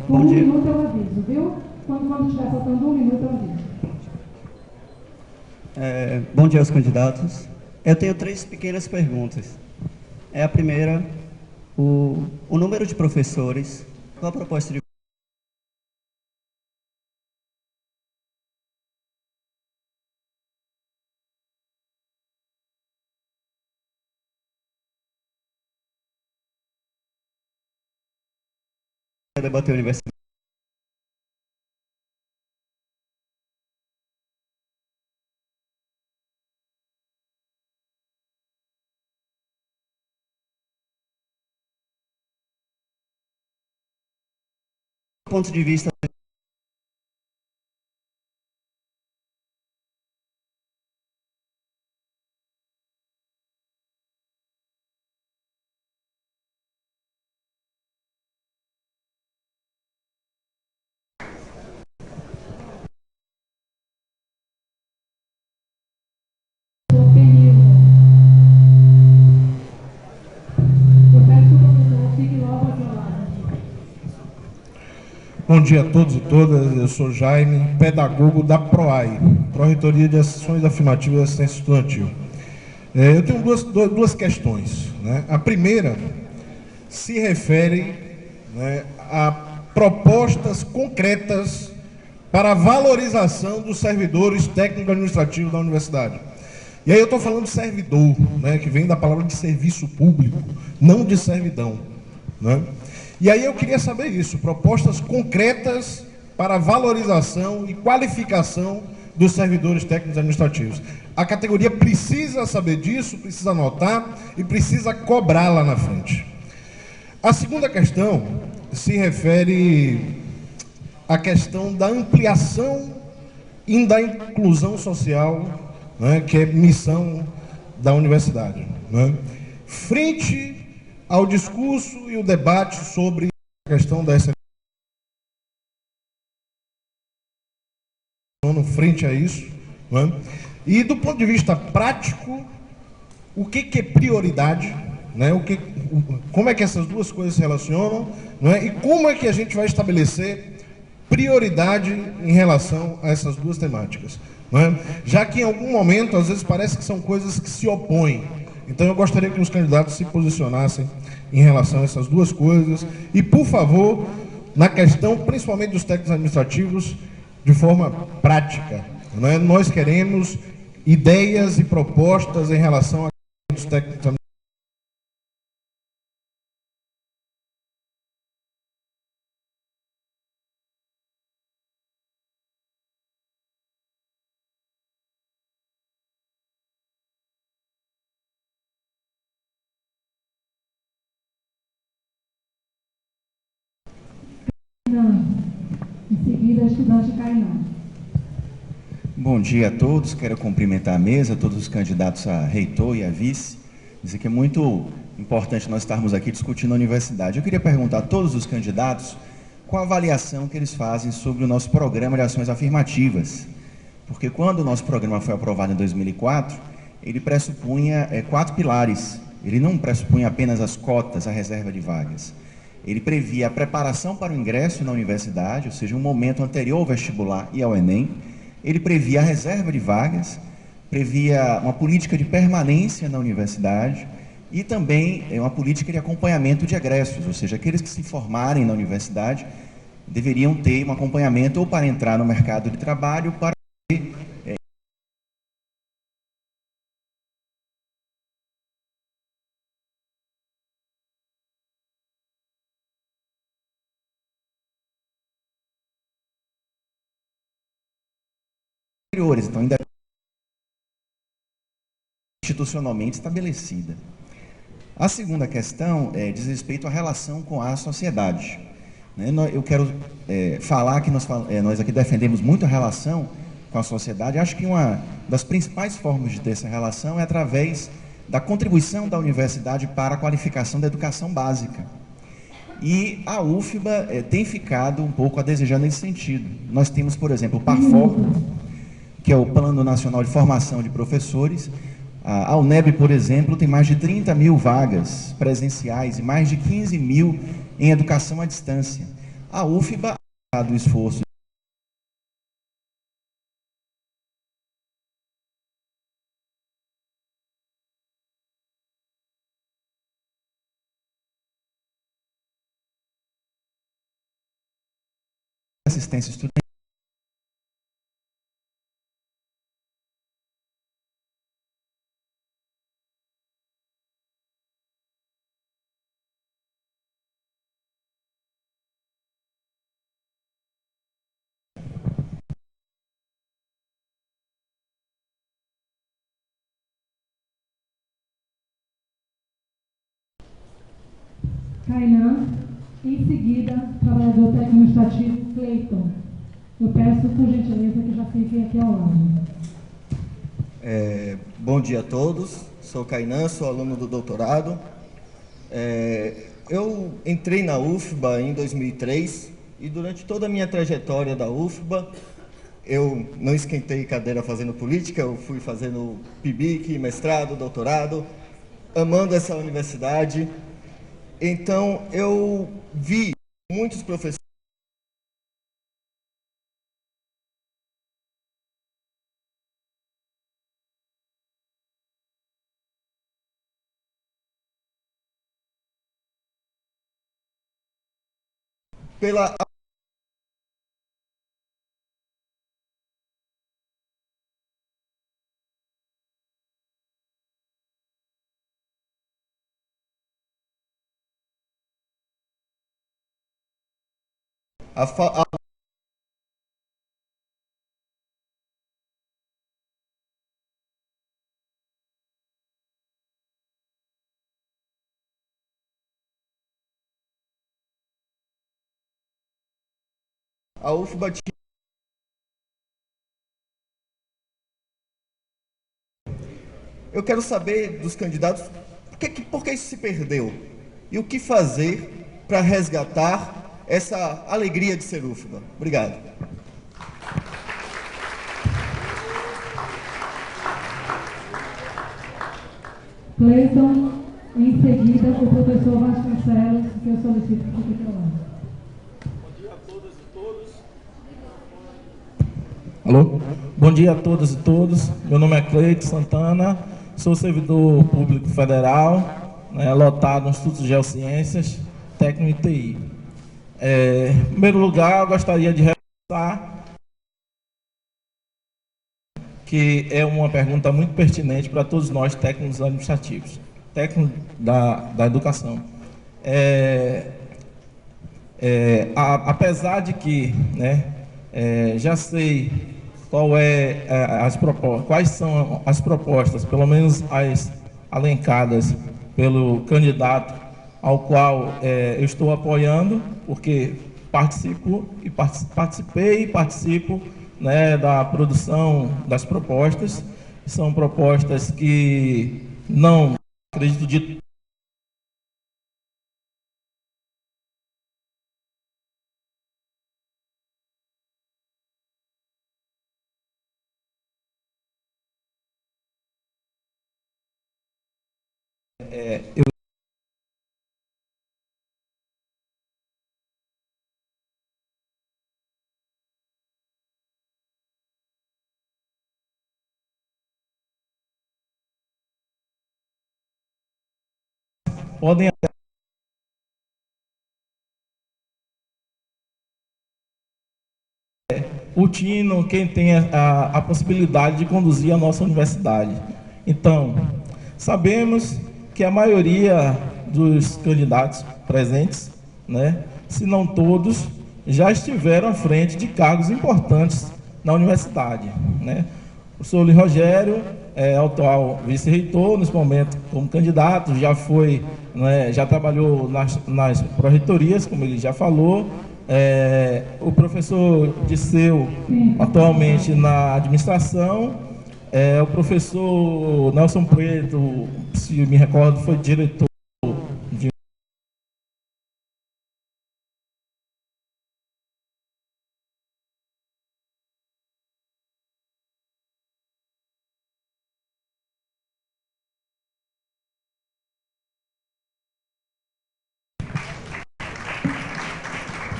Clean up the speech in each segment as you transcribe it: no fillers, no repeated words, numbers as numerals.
Por um minuto eu aviso, viu? Quando estiver faltando um minuto eu aviso. Bom dia aos candidatos. Eu tenho 3 pequenas perguntas. A primeira, o número de professores, qual a proposta de debater a universidade? Do ponto de vista Bom dia a todos e todas, eu sou Jaime, pedagogo da PROAI, Pró-Reitoria de Ações Afirmativas e Assistência Estudantil. Eu tenho duas questões, né? A primeira se refere, né, a propostas concretas para a valorização dos servidores técnico-administrativos da universidade. E aí eu estou falando de servidor, né, que vem da palavra de serviço público, não de servidão, né? E aí eu queria saber isso, propostas concretas para a valorização e qualificação dos servidores técnicos administrativos. A categoria precisa saber disso, precisa anotar e precisa cobrar lá na frente. A segunda questão se refere à questão da ampliação e da inclusão social, né, que é missão da universidade, né? Frente ao discurso e o debate sobre a questão dessa frente a isso, né? E do ponto de vista prático, o que é prioridade, né? Como é que essas duas coisas se relacionam, né? E como é que a gente vai estabelecer prioridade em relação a essas duas temáticas, né? Já que em algum momento, às vezes, parece que são coisas que se opõem. Então eu gostaria que os candidatos se posicionassem em relação a essas duas coisas e, por favor, na questão principalmente dos técnicos administrativos, de forma prática, né? Nós queremos ideias e propostas em relação a técnicos administrativos. Em seguida, a estudante Kainan. Bom dia a todos, quero cumprimentar a mesa, todos os candidatos a reitor e a vice. Dizer que é muito importante nós estarmos aqui discutindo a universidade. Eu queria perguntar a todos os candidatos qual a avaliação que eles fazem sobre o nosso programa de ações afirmativas. Porque quando o nosso programa foi aprovado em 2004, ele pressupunha 4 pilares. Ele não pressupunha apenas as cotas, a reserva de vagas. Ele previa a preparação para o ingresso na universidade, ou seja, um momento anterior ao vestibular e ao Enem. Ele previa a reserva de vagas, previa uma política de permanência na universidade e também uma política de acompanhamento de egressos, ou seja, aqueles que se formarem na universidade deveriam ter um acompanhamento ou para entrar no mercado de trabalho, ou para ter anteriores, então ainda institucionalmente estabelecida. A segunda questão diz respeito à relação com a sociedade. Eu quero falar que nós aqui defendemos muito a relação com a sociedade. Acho que uma das principais formas de ter essa relação é através da contribuição da universidade para a qualificação da educação básica. E a UFBA tem ficado um pouco a desejar nesse sentido. Nós temos, por exemplo, o PARFOR, que é o Plano Nacional de Formação de Professores. A UNEB, por exemplo, tem mais de 30 mil vagas presenciais e mais de 15 mil em educação à distância. A UFBA do esforço de assistência estudantil. Kainan, em seguida, trabalhador técnico-administrativo Cleiton. Eu peço, por gentileza, que já fiquem aqui ao lado. Bom dia a todos, sou Kainan, sou aluno do doutorado. Eu entrei na UFBA em 2003 e durante toda a minha trajetória da UFBA, eu não esquentei cadeira fazendo política, eu fui fazendo PIBIC, mestrado, doutorado, amando essa universidade. Então, eu vi muitos professores pela a, a, a UFBA tinha... Eu quero saber dos candidatos por que isso se perdeu e o que fazer para resgatar essa alegria de ser UFBA. Obrigado. Cleiton, em seguida, o professor Vasconcelos, que eu solicito que fique ao lado. Bom dia a todas e todos. Alô? Bom dia a todas e todos. Meu nome é Cleiton Santana, sou servidor público federal, lotado no Instituto de Geociências, técnico em TI. Em primeiro lugar, eu gostaria de reforçar que é uma pergunta muito pertinente para todos nós técnicos administrativos, técnicos da educação. Apesar de que já sei quais são as propostas, pelo menos as alencadas pelo candidato ao qual eu estou apoiando, porque participei e participo da produção das propostas. São propostas que não acredito de eu podem o Tino, quem tem a possibilidade de conduzir a nossa universidade. Então, sabemos que a maioria dos candidatos presentes, se não todos, já estiveram à frente de cargos importantes na universidade. O professor Luiz Rogério é o atual vice-reitor, nesse momento como candidato, já foi, já trabalhou nas pró-reitorias, como ele já falou. O professor Disseu, atualmente na administração. O professor Nelson Preto, se me recordo, foi diretor de...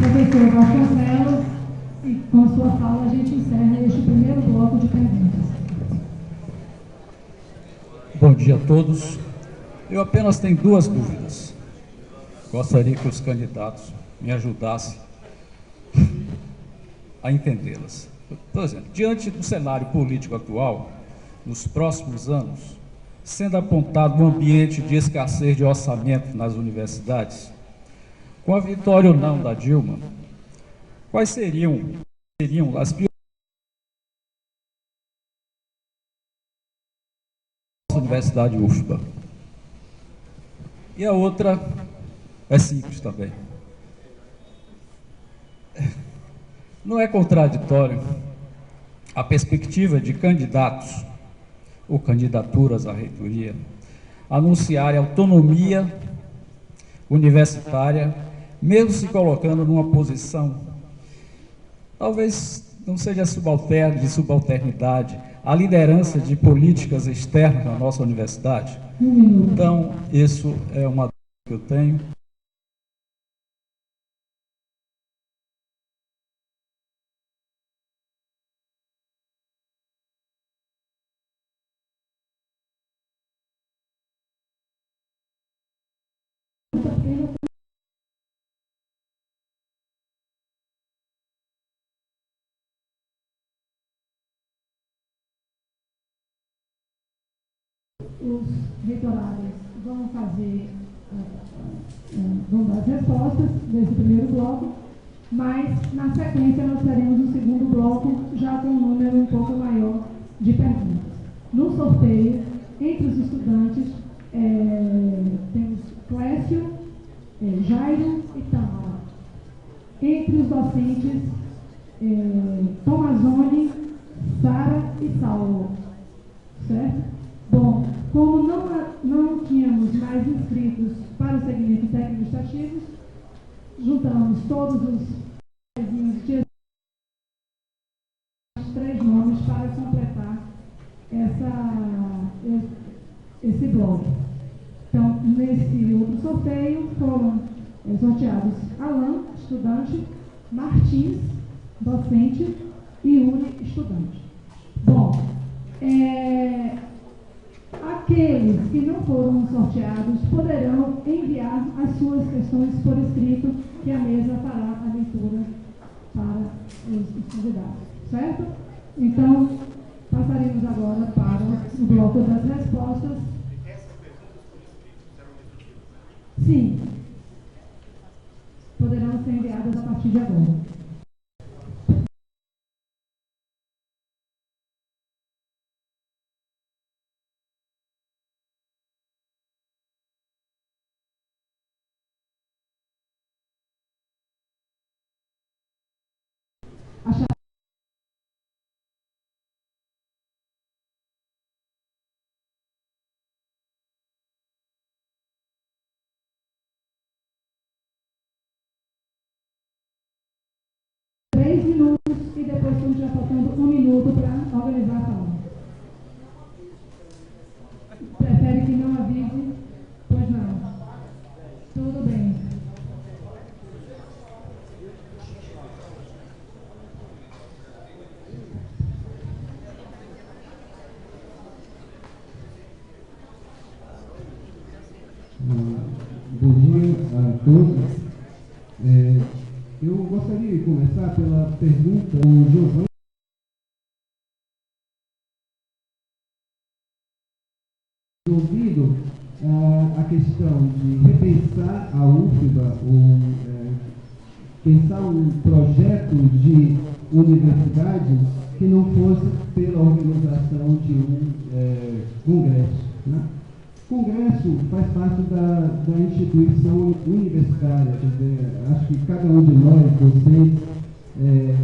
Professor Vasconcelos, e com sua fala a gente encerra este primeiro bloco de perguntas. Bom dia a todos. Eu apenas tenho duas dúvidas. Gostaria que os candidatos me ajudassem a entendê-las. Por exemplo, diante do cenário político atual, nos próximos anos, sendo apontado um ambiente de escassez de orçamento nas universidades, com a vitória ou não da Dilma, quais seriam as prioridades da Universidade UFBA? E a outra é simples também. Não é contraditório a perspectiva de candidatos ou candidaturas à reitoria anunciarem autonomia universitária, mesmo se colocando numa posição, talvez não seja de subalternidade, a liderança de políticas externas na nossa universidade? Então, isso é uma dúvida que eu tenho. Os reitorários vão dar as respostas desse primeiro bloco, mas na sequência nós teremos o segundo bloco já com um número um pouco maior de perguntas. No sorteio, entre os estudantes, temos Clécio, Jairo e Tamara. Entre os docentes, Tomazoni, Sara e Saulo. Certo? Bom, como não tínhamos mais inscritos para o segmento técnico-administrativo, juntamos todos os três nomes para completar esse bloco. Então, nesse outro sorteio, foram sorteados Alain, estudante, Martins, docente, e Yuri, estudante. Bom, aqueles que não foram sorteados poderão enviar as suas questões por escrito, que a mesa fará a leitura para os convidados, certo? Então, passaremos agora para o bloco das respostas. Sim, poderão ser enviadas a partir de agora. E depois estamos já faltando um minuto para organizar a fala. Prefere que não avise? Pois não. Tudo bem. Bom dia a todos. Eu gostaria de começar pela pergunta do Giovanni. Ouvido a questão de repensar a UFBA, ou pensar um projeto de universidade que não fosse pela organização de um congresso, né? Congresso faz parte da instituição universitária, quer dizer, acho que cada um de nós, vocês,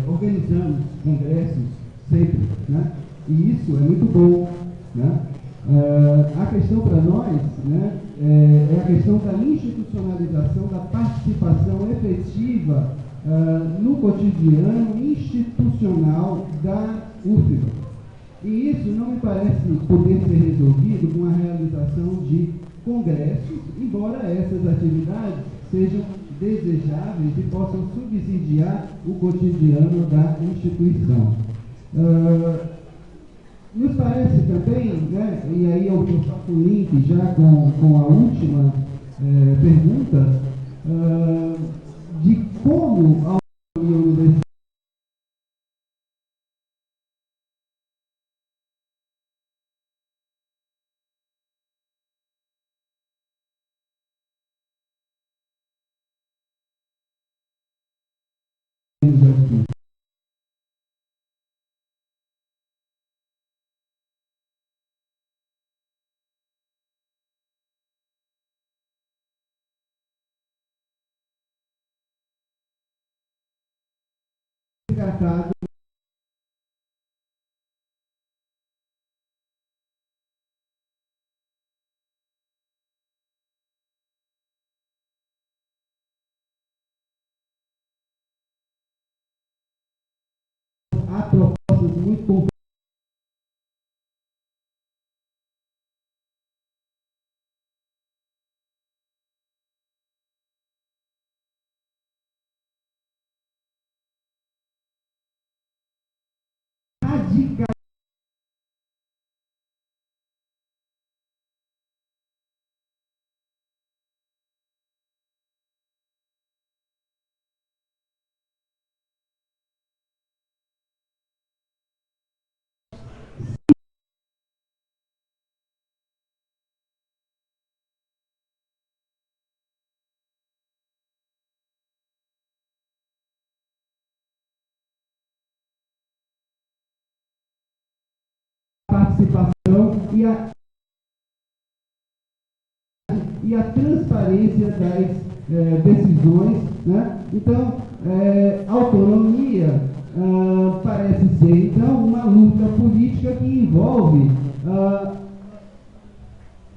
organizamos congressos sempre, né? E isso é muito bom, né? A questão para nós, né, é a questão da institucionalização, da participação efetiva no cotidiano institucional da UFBA. E isso não me parece poder ser resolvido com a realização de congressos, embora essas atividades sejam desejáveis e possam subsidiar o cotidiano da instituição. Nos parece também, né, e aí eu faço um link já com a última pergunta, de como a universidade aqui. Tratado há propostas muito concretas radicais participação e a transparência das decisões, né? Então, autonomia parece ser, então, uma luta política que envolve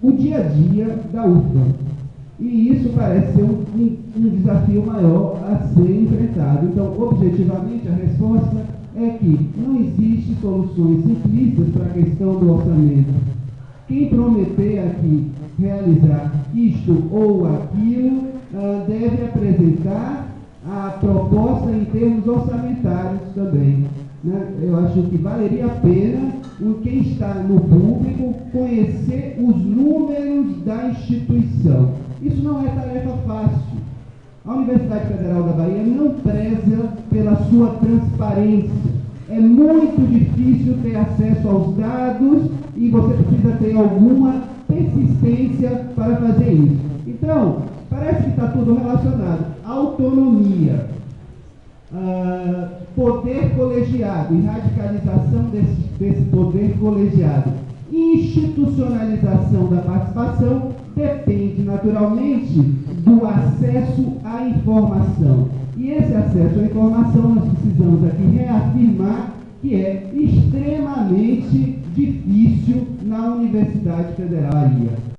o dia a dia da UFBA. E isso parece ser um desafio maior a ser enfrentado. Então, objetivamente, a resposta é que não existe soluções simplistas para a questão do orçamento. Quem prometer aqui realizar isto ou aquilo deve apresentar a proposta em termos orçamentários também, né? Eu acho que valeria a pena quem está no público conhecer os números da instituição. Isso não é tarefa fácil. A Universidade Federal da Bahia não preza pela sua transparência. É muito difícil ter acesso aos dados e você precisa ter alguma persistência para fazer isso. Então, parece que está tudo relacionado. Autonomia, poder colegiado e radicalização desse poder colegiado, institucionalização da participação, depende naturalmente do acesso à informação. E esse acesso à informação nós precisamos aqui reafirmar que é extremamente difícil na Universidade Federal Bahia.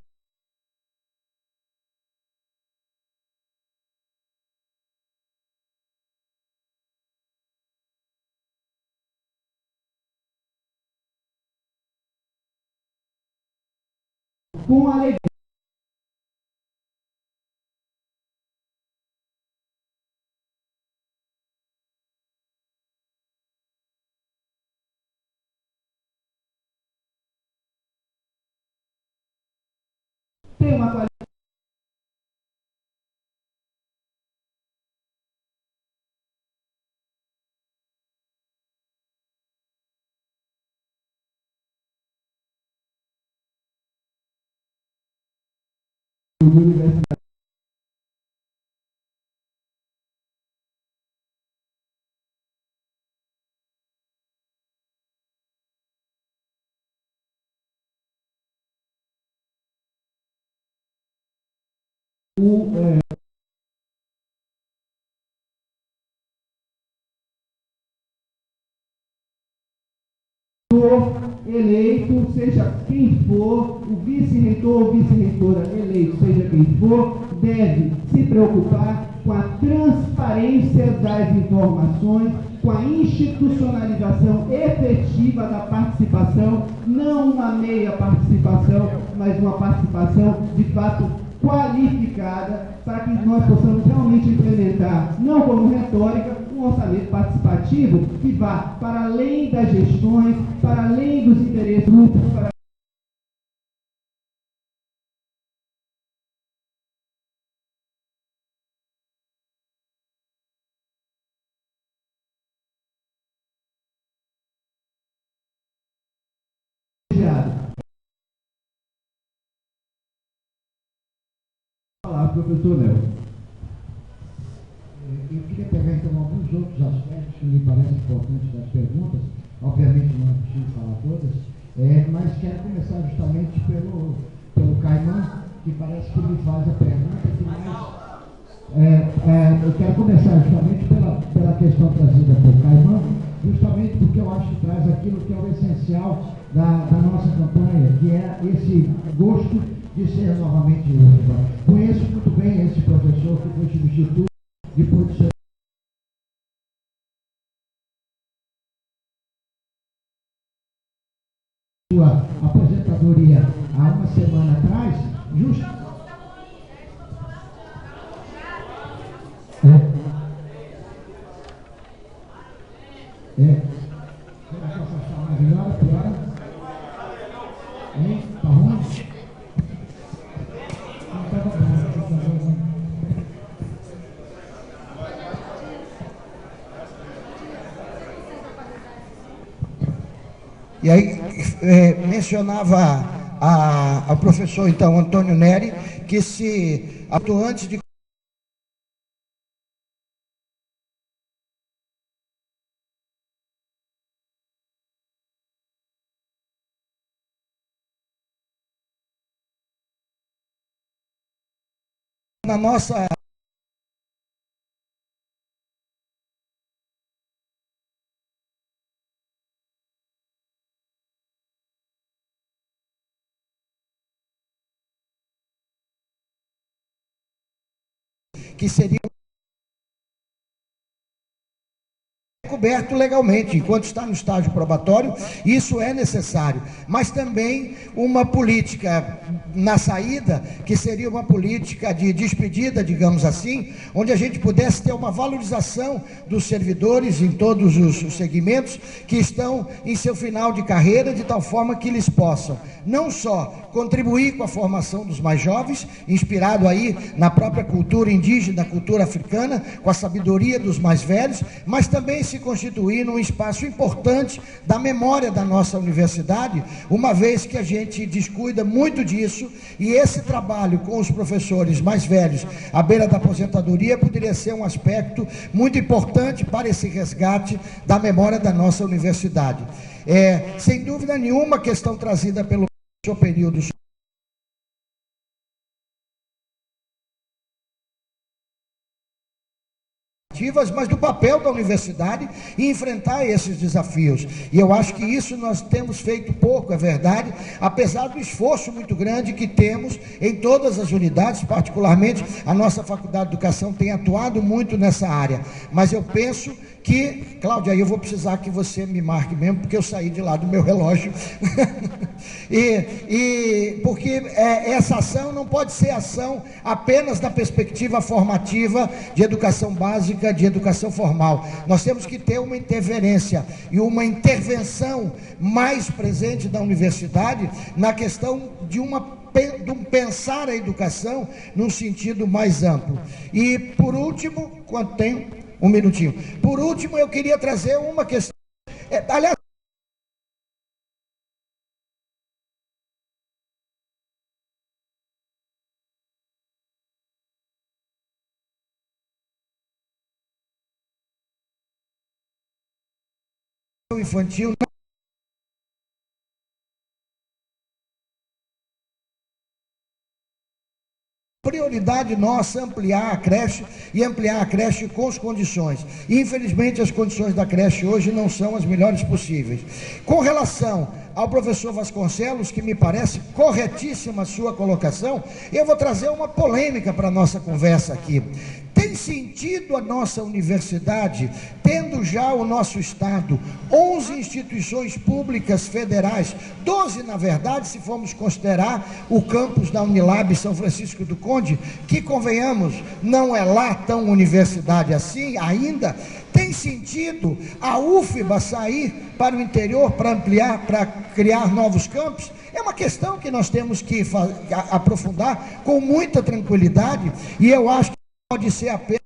Com alegria. Tem uma qualidade. Universidade. Eleito, seja quem for, o vice-reitor ou vice-reitora eleito, seja quem for, deve se preocupar com a transparência das informações, com a institucionalização efetiva da participação, não uma meia participação, mas uma participação de fato qualificada para que nós possamos realmente implementar, não como retórica, um orçamento participativo que vá para além das gestões, para além dos interesses grupos, para falar, professor Léo. Eu queria pegar então alguns outros aspectos que me parecem importantes das perguntas, obviamente não é possível falar todas, mas quero começar justamente pelo Caimã, que parece que me faz a pergunta que mais... eu quero começar justamente pela questão trazida por Caimã, justamente porque eu acho que traz aquilo que é o essencial da nossa campanha, que é esse gosto de ser novamente UFBA. Conheço muito bem esse professor que foi substituto depois de ser sua aposentadoria há uma semana atrás, será que eu posso falar melhor, pior? Tá ruim? E aí mencionava a professor, então, Antônio Neri, que se atuou antes de na nossa que seria coberto legalmente, enquanto está no estágio probatório, isso é necessário, mas também uma política na saída, que seria uma política de despedida, digamos assim, onde a gente pudesse ter uma valorização dos servidores em todos os segmentos que estão em seu final de carreira, de tal forma que eles possam não só contribuir com a formação dos mais jovens, inspirado aí na própria cultura indígena, cultura africana, com a sabedoria dos mais velhos, mas também se constituir num espaço importante da memória da nossa universidade, uma vez que a gente descuida muito disso, e esse trabalho com os professores mais velhos à beira da aposentadoria poderia ser um aspecto muito importante para esse resgate da memória da nossa universidade. Sem dúvida nenhuma, a questão trazida pelo seu período mas do papel da universidade em enfrentar esses desafios. E eu acho que isso nós temos feito pouco, é verdade, apesar do esforço muito grande que temos em todas as unidades, particularmente a nossa Faculdade de Educação tem atuado muito nessa área. Mas eu penso que, Cláudia, aí eu vou precisar que você me marque mesmo, porque eu saí de lá do meu relógio. Porque essa ação não pode ser ação apenas da perspectiva formativa de educação básica, de educação formal. Nós temos que ter uma interferência e uma intervenção mais presente da universidade na questão de um pensar a educação num sentido mais amplo. E por último, quanto tempo? Um minutinho. Por último, eu queria trazer uma questão. Aliás, infantil. Prioridade nossa ampliar a creche e ampliar a creche com as condições. Infelizmente, as condições da creche hoje não são as melhores possíveis. Com relação ao professor Vasconcelos, que me parece corretíssima a sua colocação, eu vou trazer uma polêmica para a nossa conversa aqui. Tem sentido a nossa universidade, tendo já o nosso Estado 11 instituições públicas federais, 12 na verdade, se formos considerar o campus da Unilab São Francisco do Conde, que convenhamos, não é lá tão universidade assim ainda. Tem sentido a UFBA sair para o interior para ampliar, para criar novos campos? É uma questão que nós temos que aprofundar com muita tranquilidade, e eu acho que pode ser apenas.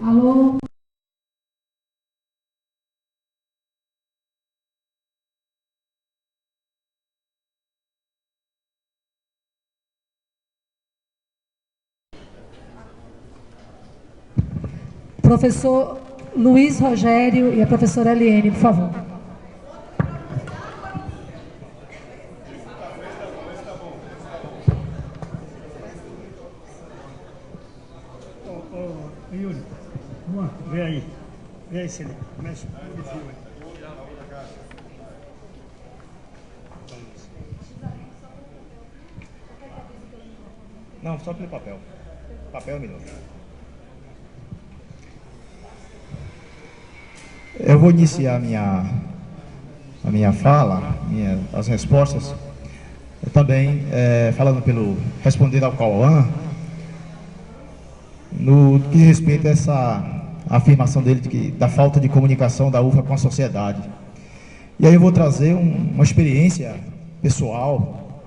Alô? Professor Luiz Rogério e a professora Eliene, por favor. Yuri, vem aí. Vem aí, Cine. Mexe o fio aí. Não, só pelo papel. Papel é melhor. Eu vou iniciar a minha fala, as respostas, também respondendo ao Cauã, no que diz respeito a essa afirmação dele da falta de comunicação da UFBA com a sociedade. E aí eu vou trazer uma experiência pessoal,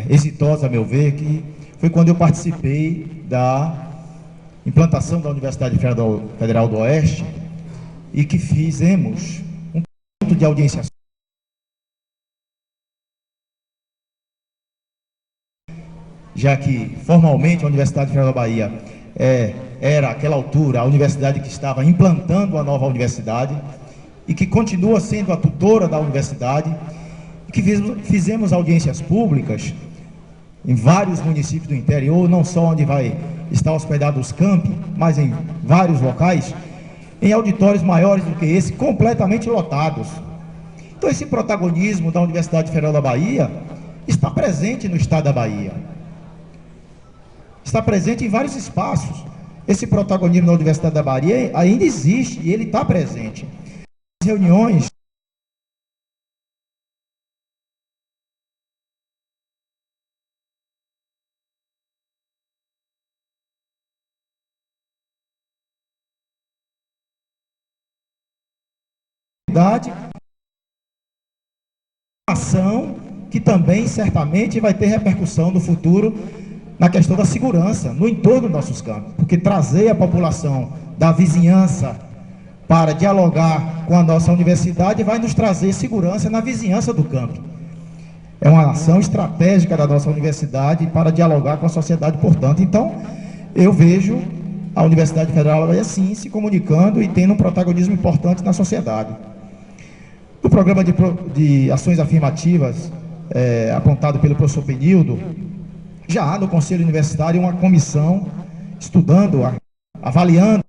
exitosa, a meu ver, que foi quando eu participei da implantação da Universidade Federal do Oeste, e que fizemos um ponto de audiência, já que formalmente a Universidade Federal da Bahia era, àquela altura, a universidade que estava implantando a nova universidade e que continua sendo a tutora da universidade, e que fizemos audiências públicas em vários municípios do interior, não só onde vai estar hospedado os campi, mas em vários locais, em auditórios maiores do que esse, completamente lotados. Então esse protagonismo da Universidade Federal da Bahia está presente no estado da Bahia. Está presente em vários espaços. Esse protagonismo da Universidade da Bahia ainda existe e ele está presente. As reuniões ação que também certamente vai ter repercussão no futuro na questão da segurança no entorno dos nossos campos, porque trazer a população da vizinhança para dialogar com a nossa universidade vai nos trazer segurança na vizinhança do campo. É uma ação estratégica da nossa universidade para dialogar com a sociedade, portanto. Então, eu vejo a Universidade Federal assim se comunicando e tendo um protagonismo importante na sociedade. O programa de ações afirmativas, apontado pelo professor Penildo, já há no Conselho Universitário uma comissão estudando, avaliando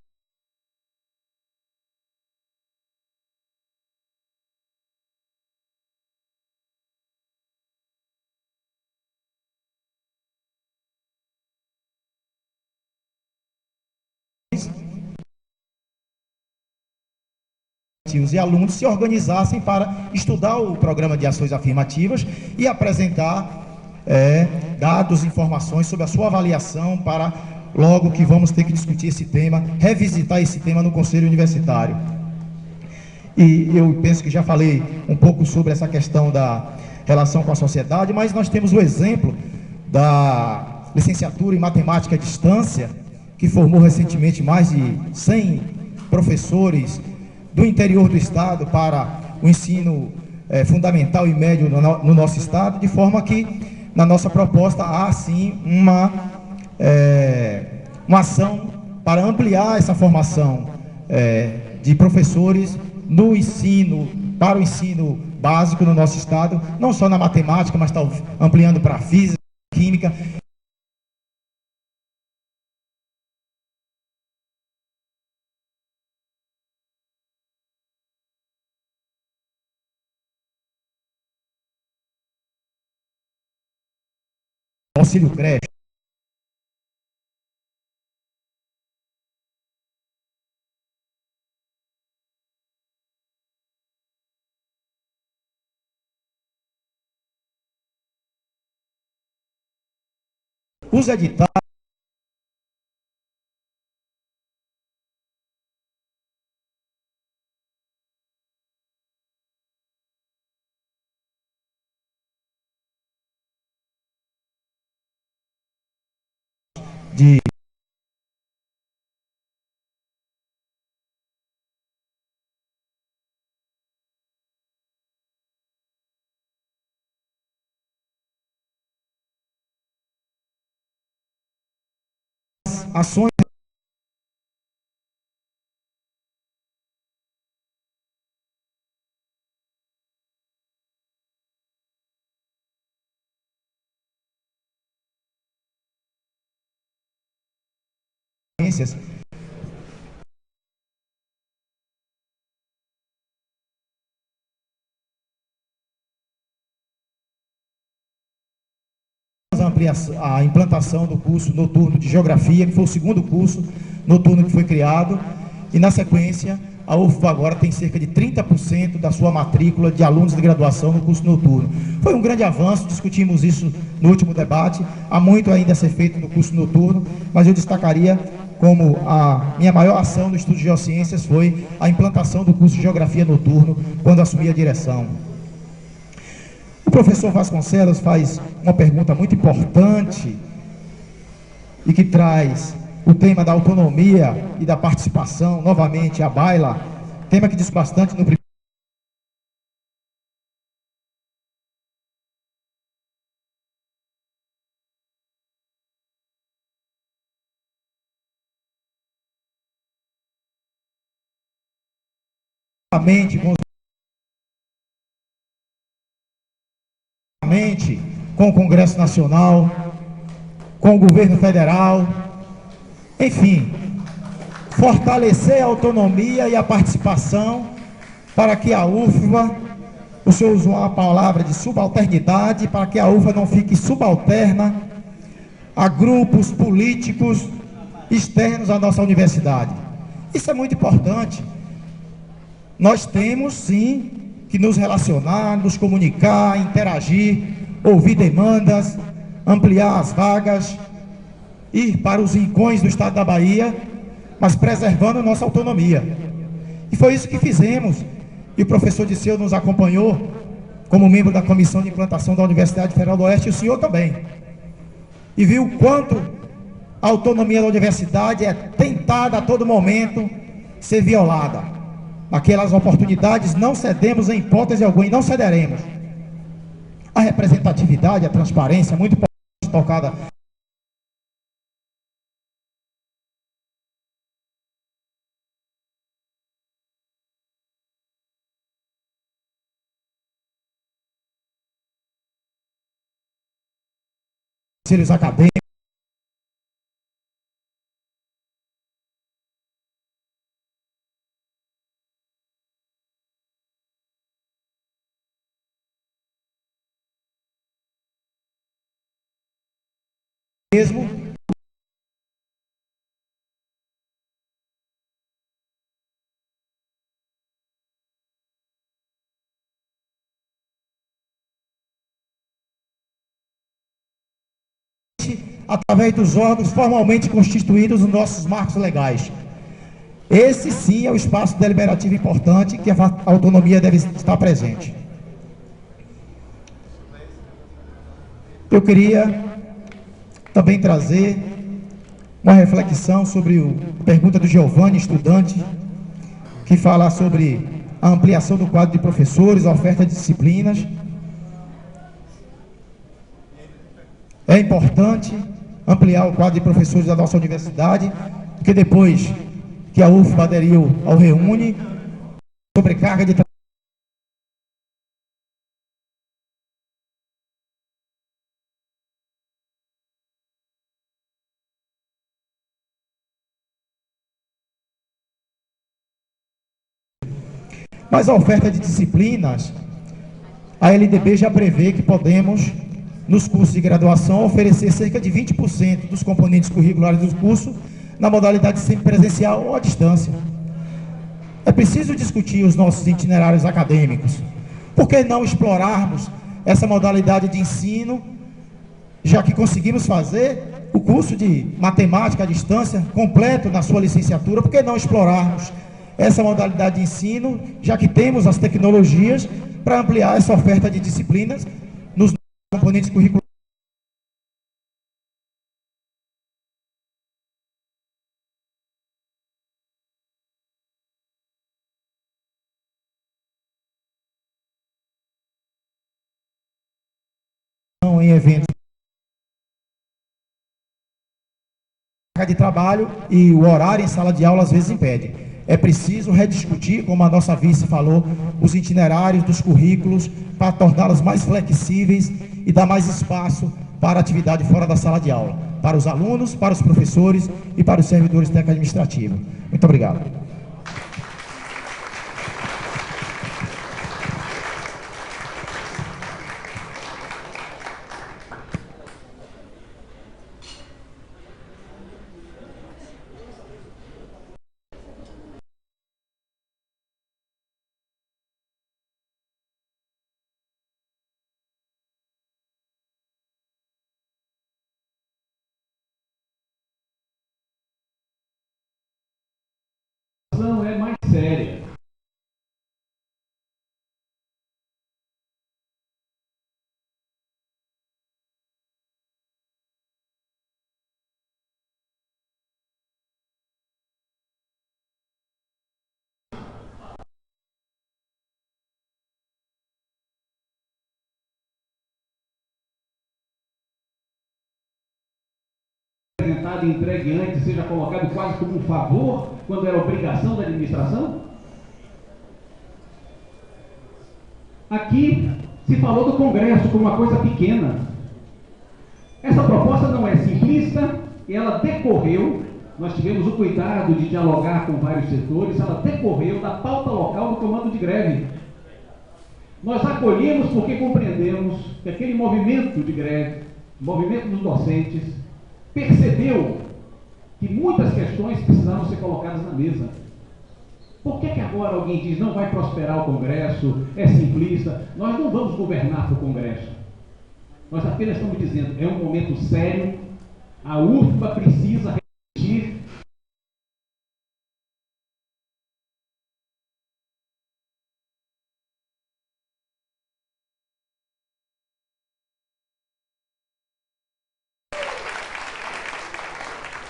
e alunos se organizassem para estudar o programa de ações afirmativas e apresentar dados, informações sobre a sua avaliação para logo que vamos ter que discutir esse tema, revisitar esse tema no Conselho Universitário. E eu penso que já falei um pouco sobre essa questão da relação com a sociedade, mas nós temos o exemplo da licenciatura em Matemática à Distância, que formou recentemente mais de 100 professores do interior do estado para o ensino fundamental e médio no nosso estado, de forma que na nossa proposta há sim uma ação para ampliar essa formação de professores no ensino, para o ensino básico no nosso estado, não só na matemática, mas está ampliando para a física, química. Auxílio creche. Os editais. De ações a implantação do curso noturno de Geografia, que foi o segundo curso noturno que foi criado, e na sequência a UFBA agora tem cerca de 30% da sua matrícula de alunos de graduação no curso noturno. Foi um grande avanço, discutimos isso no último debate, há muito ainda a ser feito no curso noturno, mas eu destacaria como a minha maior ação no estudo de geociências foi a implantação do curso de Geografia noturno, quando assumi a direção. O professor Vasconcelos faz uma pergunta muito importante e que traz o tema da autonomia e da participação, novamente, a baila, tema que diz bastante no primeiro. Com o Congresso Nacional, com o governo federal, enfim, fortalecer a autonomia e a participação para que a UFBA, o senhor usou a palavra de subalternidade, para que a UFBA não fique subalterna a grupos políticos externos à nossa universidade. Isso é muito importante. Nós temos, sim, que nos relacionar, nos comunicar, interagir, ouvir demandas, ampliar as vagas, ir para os rincões do estado da Bahia, mas preservando nossa autonomia. E foi isso que fizemos. E o professor Disseu nos acompanhou como membro da Comissão de Implantação da Universidade Federal do Oeste, e o senhor também. E viu o quanto a autonomia da universidade é tentada a todo momento ser violada. Naquelas oportunidades não cedemos em hipótese alguma e não cederemos. A representatividade, a transparência, muito importante, tocada. Conselhos acadêmicos. Mesmo através dos órgãos formalmente constituídos nos nossos marcos legais. Esse sim é o espaço deliberativo importante que a autonomia deve estar presente. Eu queria também trazer uma reflexão sobre a pergunta do Giovanni, estudante, que fala sobre a ampliação do quadro de professores, a oferta de disciplinas. É importante ampliar o quadro de professores da nossa universidade, porque depois que a UFBA aderiu ao REUNE, sobrecarga de Mas a oferta de disciplinas, a LDB já prevê que podemos, nos cursos de graduação, oferecer cerca de 20% dos componentes curriculares do curso na modalidade semipresencial ou à distância. É preciso discutir os nossos itinerários acadêmicos. Por que não explorarmos essa modalidade de ensino, já que conseguimos fazer o curso de matemática à distância completo na sua licenciatura? Por que não explorarmos essa modalidade de ensino, já que temos as tecnologias para ampliar essa oferta de disciplinas nos componentes curriculares? Em eventos de trabalho e o horário em sala de aula às vezes impede. É preciso rediscutir, como a nossa vice falou, os itinerários dos currículos para torná-los mais flexíveis e dar mais espaço para a atividade fora da sala de aula, para os alunos, para os professores e para os servidores técnicos administrativos. Muito obrigado. É mais séria. Apresentado e entregue antes seja colocado quase como um favor, quando era obrigação da administração? Aqui se falou do Congresso como uma coisa pequena. Essa proposta não é simplista, ela decorreu, nós tivemos o cuidado de dialogar com vários setores, ela decorreu da pauta local do comando de greve. Nós acolhemos porque compreendemos que aquele movimento de greve, movimento dos docentes, percebeu que muitas questões precisavam ser colocadas na mesa. Por que agora alguém diz não vai prosperar o Congresso, é simplista? Nós não vamos governar para o Congresso. Nós apenas estamos dizendo, é um momento sério, a UFBA precisa refletir.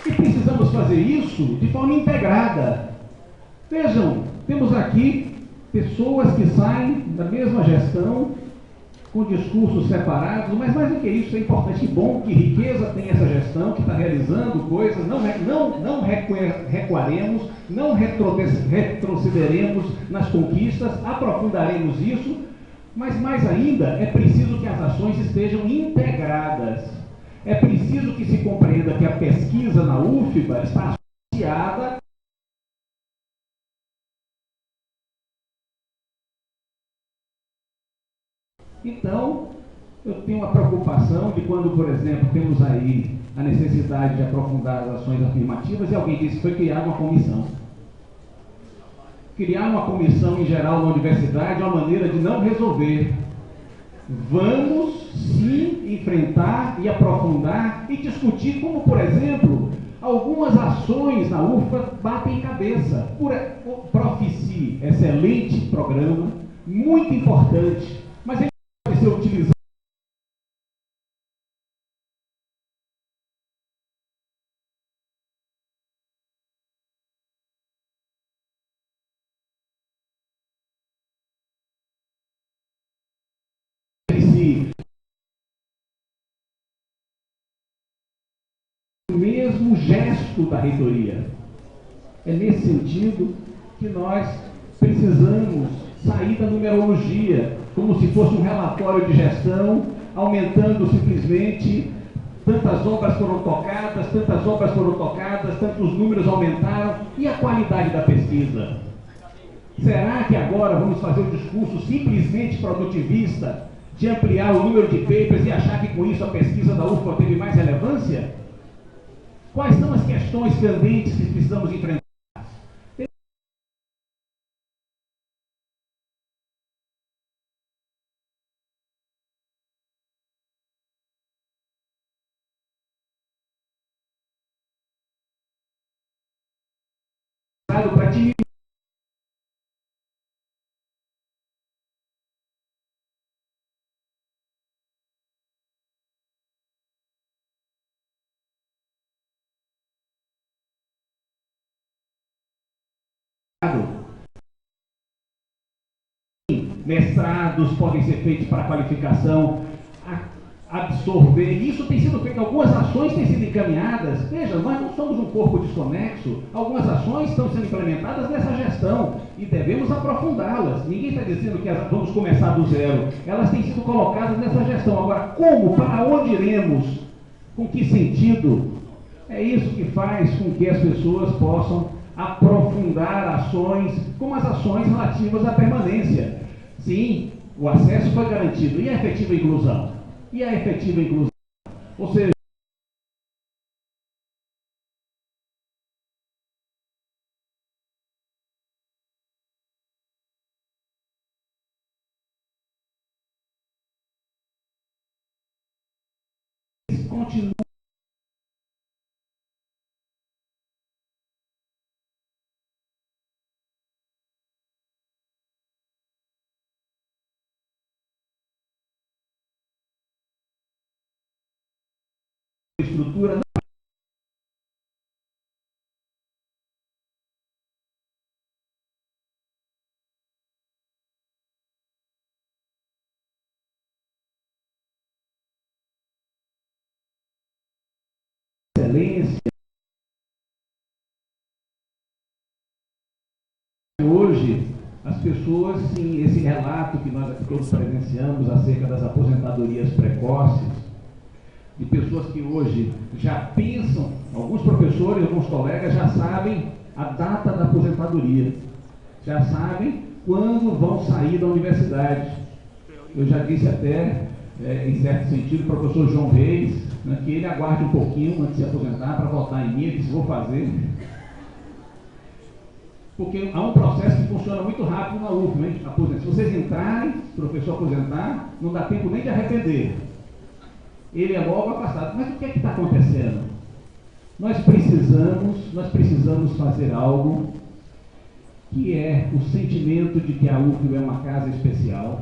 E precisamos fazer isso de forma integrada. Vejam, temos aqui pessoas que saem da mesma gestão, com discursos separados, mas mais do que isso, é importante, que bom, que riqueza tem essa gestão, que está realizando coisas, não recuaremos, não retrocederemos nas conquistas, aprofundaremos isso, mas mais ainda, é preciso que as ações estejam integradas. É preciso que se compreenda que a pesquisa na UFBA está associada Então, eu tenho uma preocupação de quando, por exemplo, temos aí a necessidade de aprofundar as ações afirmativas e alguém disse que foi criar uma comissão. Criar uma comissão em geral na universidade é uma maneira de não resolver. Vamos sim enfrentar e aprofundar e discutir como, por exemplo, algumas ações na UFBA batem cabeça. O Profici, excelente programa, muito importante, mas ele pode ser utilizado o mesmo gesto da reitoria. É nesse sentido que nós precisamos sair da numerologia, como se fosse um relatório de gestão, aumentando simplesmente tantas obras foram tocadas, tantos números aumentaram, e a qualidade da pesquisa? Será que agora vamos fazer um discurso simplesmente produtivista de ampliar o número de papers e achar que com isso a pesquisa da UFBA teve mais relevância? Quais são as questões candentes que precisamos enfrentar? Para diminuir mestrados podem ser feitos para qualificação, absorver. Isso tem sido feito, algumas ações têm sido encaminhadas. Veja, nós não somos um corpo desconexo. Algumas ações estão sendo implementadas nessa gestão e devemos aprofundá-las. Ninguém está dizendo que vamos começar do zero. Elas têm sido colocadas nessa gestão. Agora, como? Para onde iremos? Com que sentido? É isso que faz com que as pessoas possam aprofundar ações, como as ações relativas à permanência. Sim, o acesso foi garantido. E a efetiva inclusão? E a efetiva inclusão? Ou seja, continua. Estrutura excelência. Hoje, as pessoas, sim, esse relato que nós aqui todos presenciamos acerca das aposentadorias precoces, de pessoas que hoje já pensam, alguns professores, alguns colegas já sabem a data da aposentadoria, já sabem quando vão sair da universidade. Eu já disse até, em certo sentido, o professor João Reis, né, que ele aguarde um pouquinho antes de se aposentar para votar em mim. Ele disse: vou fazer. Porque há um processo que funciona muito rápido na UFBA, né? Se vocês entrarem, se o professor aposentar, não dá tempo nem de arrepender. Ele é logo afastado. Mas o que é que está acontecendo? Nós precisamos fazer algo que é o sentimento de que a UFBA é uma casa especial,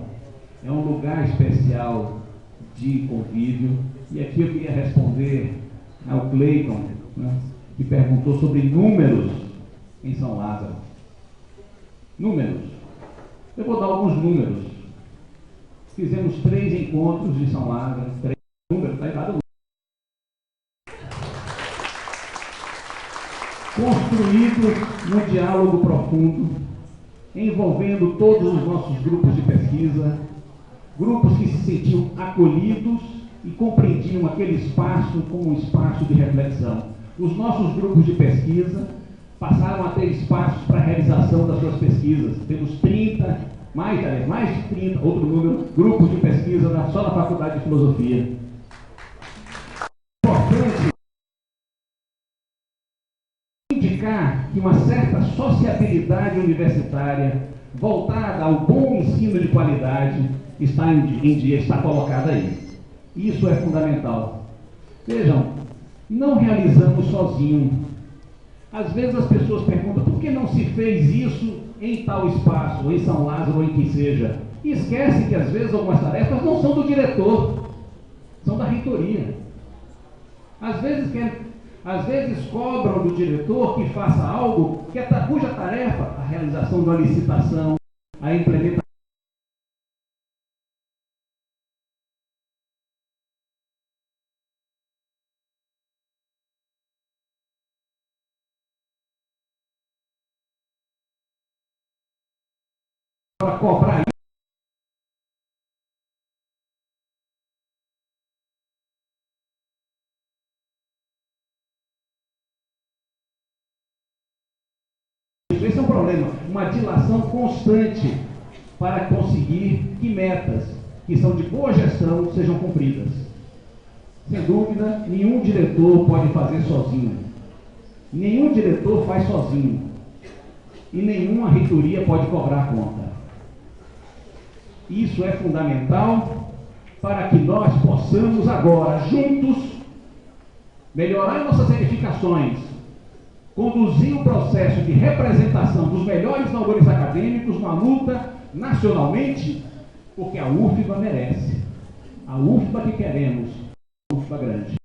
é um lugar especial de convívio. E aqui eu queria responder ao Cleiton, né, que perguntou sobre números em São Lázaro. Números. Eu vou dar alguns números. Fizemos 3 encontros de São Lázaro, 3 números, está errado. Construído num diálogo profundo, envolvendo todos os nossos grupos de pesquisa, grupos que se sentiam acolhidos e compreendiam aquele espaço como um espaço de reflexão. Os nossos grupos de pesquisa passaram a ter espaços para a realização das suas pesquisas. Temos 30, mais de 30, outro número, grupos de pesquisa só na Faculdade de Filosofia. Importante indicar que uma certa sociabilidade universitária voltada ao bom ensino de qualidade está em dia, está colocada aí. Isso é fundamental. Vejam, não realizamos sozinho. Às vezes as pessoas perguntam: por que não se fez isso em tal espaço, ou em São Lázaro, ou em que seja? E esquece que às vezes algumas tarefas não são do diretor, são da reitoria. Às vezes cobram do diretor que faça algo cuja tarefa, a realização de uma licitação, a implementação para cobrar isso. Esse é um problema. uma dilação constante para conseguir que metas que são de boa gestão sejam cumpridas. Sem dúvida, nenhum diretor pode fazer sozinho. Nenhum diretor faz sozinho. E nenhuma reitoria pode cobrar conta. Isso é fundamental para que nós possamos agora, juntos, melhorar nossas edificações, conduzir o processo de representação dos melhores valores acadêmicos na luta nacionalmente, porque a UFBA merece. A UFBA que queremos, a UFBA grande.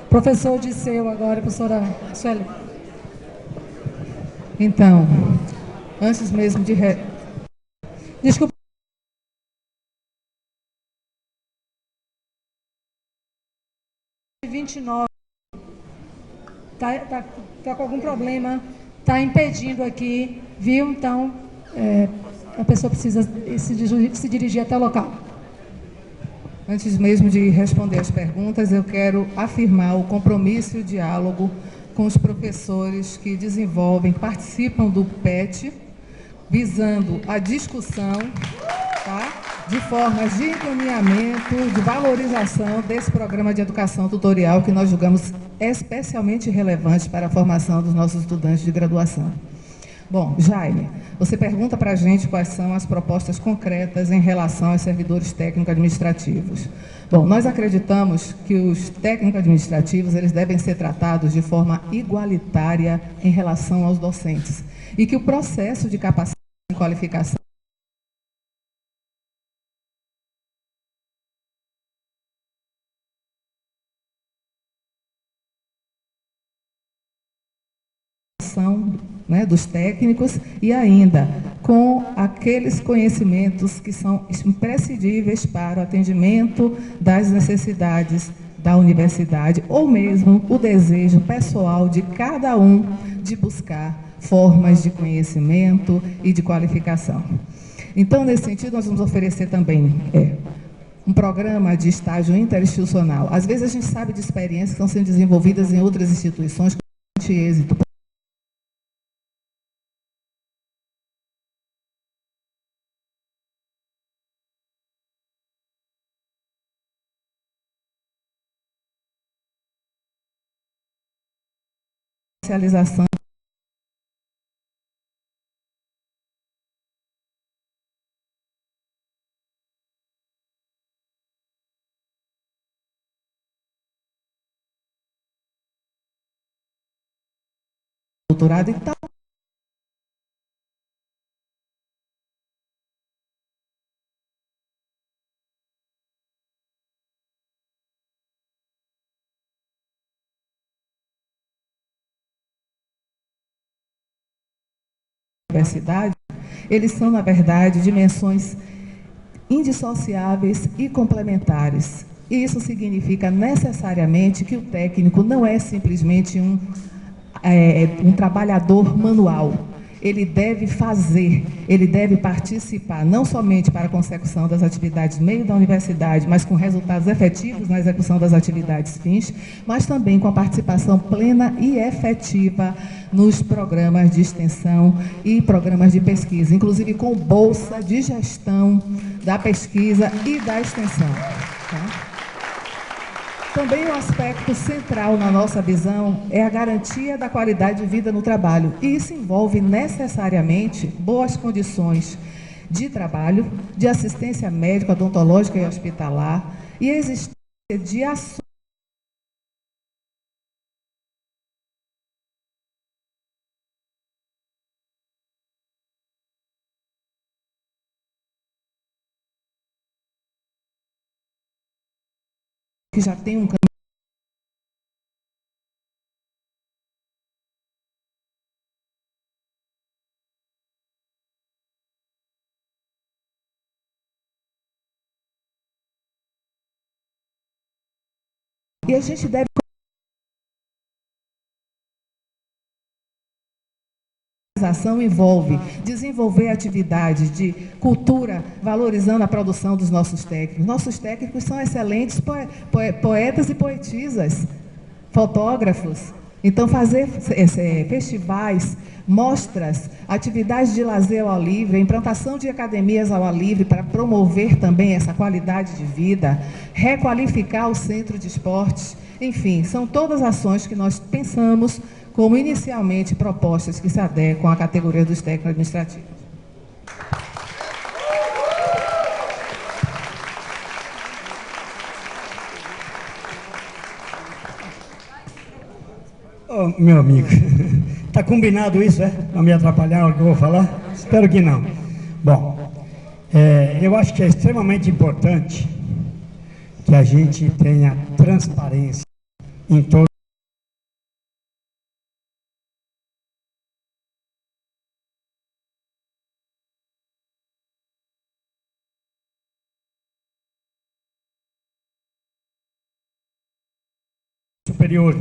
Professor Disseu agora, professora Sueli. Então, antes mesmo de... Desculpa. Tá com algum problema, está impedindo aqui, viu? Então, a pessoa precisa se dirigir até o local. Antes mesmo de responder as perguntas, eu quero afirmar o compromisso e o diálogo com os professores que desenvolvem, participam do PET, visando a discussão, tá, de formas de encaminhamento, de valorização desse programa de educação tutorial que nós julgamos especialmente relevante para a formação dos nossos estudantes de graduação. Bom, Jaime, você pergunta para a gente quais são as propostas concretas em relação aos servidores técnico-administrativos. Bom, nós acreditamos que os técnico-administrativos eles devem ser tratados de forma igualitária em relação aos docentes e que o processo de capacitação e qualificação dos técnicos e ainda com aqueles conhecimentos que são imprescindíveis para o atendimento das necessidades da universidade ou mesmo o desejo pessoal de cada um de buscar formas de conhecimento e de qualificação. Então, nesse sentido, nós vamos oferecer também um programa de estágio interinstitucional. Às vezes a gente sabe de experiências que estão sendo desenvolvidas em outras instituições com bastante êxito. Especialização doutorado e tal. Universidade, eles são, na verdade, dimensões indissociáveis e complementares. E isso significa necessariamente que o técnico não é simplesmente um trabalhador manual. Ele deve fazer, ele deve participar, não somente para a consecução das atividades meio da universidade, mas com resultados efetivos na execução das atividades fins, mas também com a participação plena e efetiva nos programas de extensão e programas de pesquisa, inclusive com bolsa de gestão da pesquisa e da extensão. Tá? Também um aspecto central na nossa visão é a garantia da qualidade de vida no trabalho. E isso envolve necessariamente boas condições de trabalho, de assistência médica, odontológica e hospitalar, e a existência de ações que já tem um E a gente deve... A ação envolve desenvolver atividades de cultura, valorizando a produção dos nossos técnicos. Nossos técnicos são excelentes poetas e poetisas, fotógrafos. Então, fazer festivais, mostras, atividades de lazer ao ar livre, a implantação de academias ao ar livre para promover também essa qualidade de vida, requalificar o centro de esportes, enfim, são todas ações que nós pensamos como inicialmente propostas que se adequam à categoria dos técnicos administrativos. Oh, meu amigo, está combinado isso, é? Não me atrapalhar na hora que eu vou falar? Espero que não. Bom, eu acho que é extremamente importante que a gente tenha transparência em todo superior.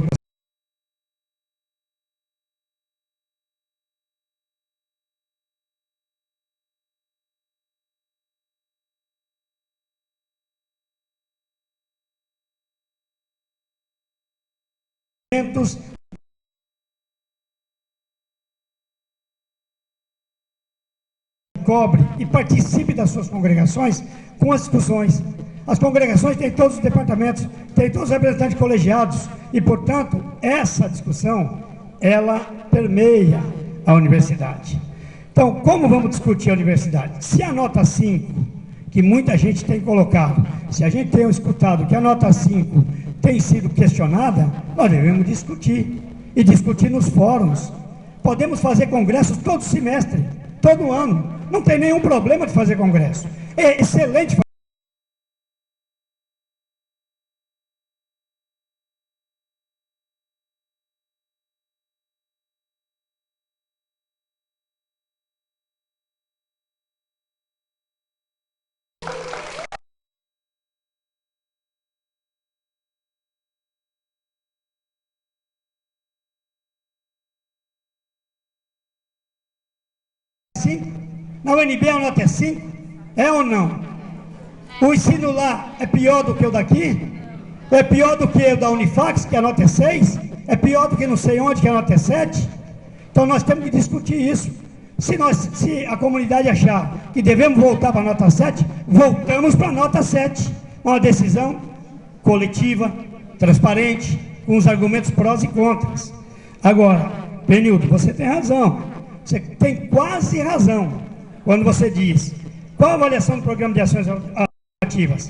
Cobre e participe das suas congregações com as discussões. As congregações têm todos os departamentos, têm todos os representantes colegiados e, portanto, essa discussão, ela permeia a universidade. Então, como vamos discutir a universidade? Se a nota 5, que muita gente tem colocado, se a gente tem escutado que a nota 5 tem sido questionada, nós devemos discutir, e discutir nos fóruns. Podemos fazer congressos todo semestre, todo ano, não tem nenhum problema de fazer congresso. É excelente fazer. Na UNB a nota é 5? É ou não? O ensino lá é pior do que o daqui? É pior do que o da Unifax, que a nota é 6? É pior do que não sei onde, que a nota é 7? Então nós temos que discutir isso. Se a comunidade achar que devemos voltar para a nota 7, voltamos para a nota 7. Uma decisão coletiva, transparente, com os argumentos prós e contras. Agora, Benildo, você tem razão. Você tem quase razão quando você diz qual a avaliação do programa de ações ativas.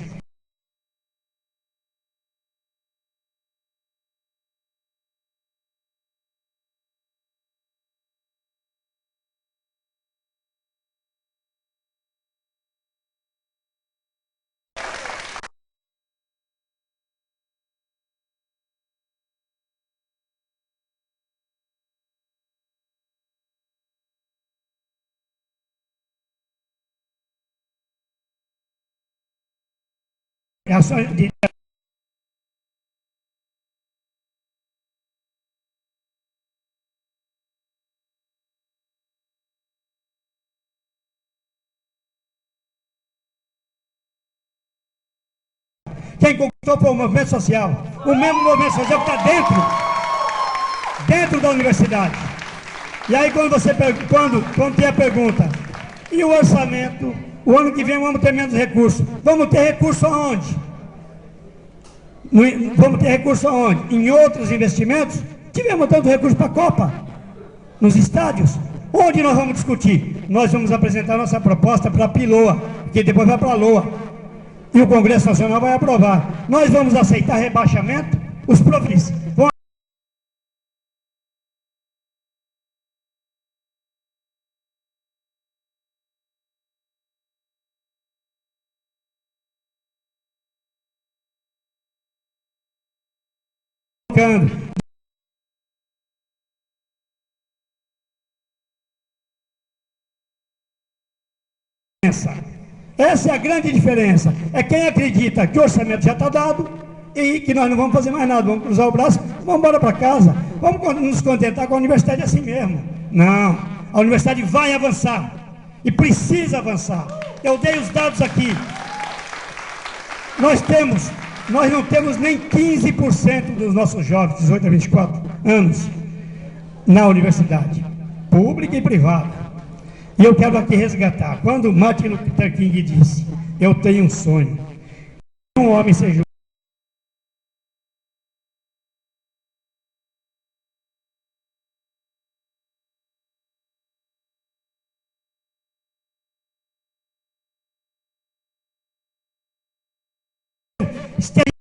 Quem conquistou foi o movimento social. O mesmo movimento social que está dentro da universidade. E aí quando tem a pergunta, e o orçamento? O ano que vem vamos ter menos recursos. Vamos ter recurso aonde? Vamos ter recurso aonde? Em outros investimentos? Tivemos tanto recurso para a Copa, nos estádios. Onde nós vamos discutir? Nós vamos apresentar nossa proposta para a PILOA, que depois vai para a LOA. E o Congresso Nacional vai aprovar. Nós vamos aceitar rebaixamento? Os profis vão essa é a grande diferença. É quem acredita que o orçamento já está dado e que nós não vamos fazer mais nada, vamos cruzar o braço, vamos embora para casa, vamos nos contentar com a universidade assim mesmo. Não, a universidade vai avançar e precisa avançar. Eu dei os dados aqui. Nós não temos nem 15% dos nossos jovens, 18 a 24 anos, na universidade, pública e privada. E eu quero aqui resgatar, quando Martin Luther King disse, eu tenho um sonho, que um homem seja esteja